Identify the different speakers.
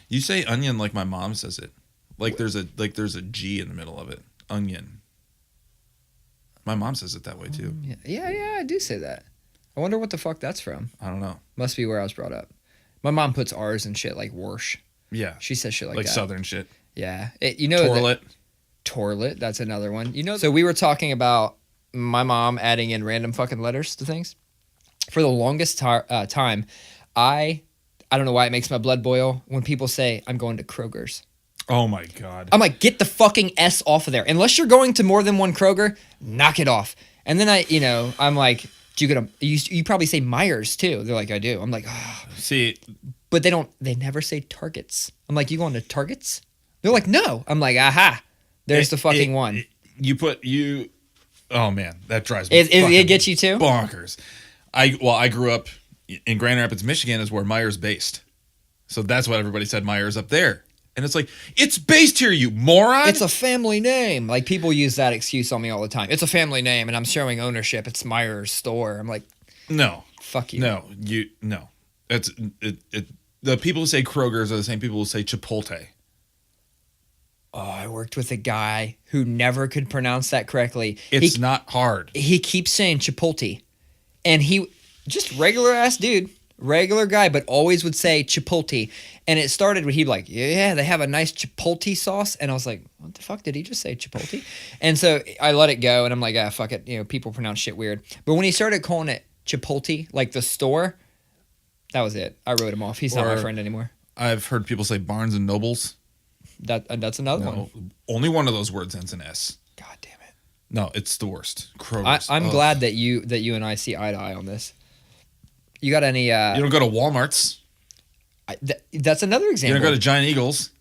Speaker 1: You say onion like my mom says it. Like there's a G in the middle of it. Onion. My mom says it that way too.
Speaker 2: Yeah, I do say that. I wonder what the fuck that's from.
Speaker 1: I don't know.
Speaker 2: Must be where I was brought up. My mom puts R's and shit like Warsh.
Speaker 1: Yeah.
Speaker 2: She says shit like
Speaker 1: that.
Speaker 2: that.
Speaker 1: Like Southern shit.
Speaker 2: Yeah.
Speaker 1: Toilet.
Speaker 2: Toilet, that's another one. So we were talking about my mom adding in random fucking letters to things. For the longest time, I don't know why it makes my blood boil when people say, I'm going to Kroger's.
Speaker 1: Oh my God.
Speaker 2: I'm like, get the fucking S off of there. Unless you're going to more than one Kroger, knock it off. And then I'm like, do you get you probably say Meijer's too. They're like, I do. I'm like, oh.
Speaker 1: See.
Speaker 2: But they never say Targets. I'm like, you going to Targets? They're like, no. I'm like, aha. There's the fucking one.
Speaker 1: Oh man, that drives me.
Speaker 2: It gets you too?
Speaker 1: Bonkers. I grew up in Grand Rapids, Michigan, is where Meijer's based. So that's what everybody said, Meijer's up there. And it's like, it's based here, you moron.
Speaker 2: It's a family name. Like, people use that excuse on me all the time. It's a family name, and I'm showing ownership. It's Meijer's store. I'm like,
Speaker 1: no.
Speaker 2: Fuck you.
Speaker 1: No. It's the people who say Kroger's are the same people who say Chipotle.
Speaker 2: Oh, I worked with a guy who never could pronounce that correctly.
Speaker 1: It's not hard.
Speaker 2: He keeps saying Chipotle. And he, just regular ass dude, regular guy, but always would say Chipotle. And it started with he'd be like, yeah, they have a nice Chipotle sauce. And I was like, what the fuck? Did he just say Chipotle? And so I let it go. And I'm like, fuck it. People pronounce shit weird. But when he started calling it Chipotle, like the store, that was it. I wrote him off. He's not my friend anymore.
Speaker 1: I've heard people say Barnes and Nobles.
Speaker 2: That's another one.
Speaker 1: Only one of those words ends in S.
Speaker 2: God damn it.
Speaker 1: No, it's the worst. Kroger's.
Speaker 2: I'm glad that you and I see eye to eye on this. You got any...
Speaker 1: you don't go to Walmart's.
Speaker 2: That's another example.
Speaker 1: You don't go to Giant Eagles.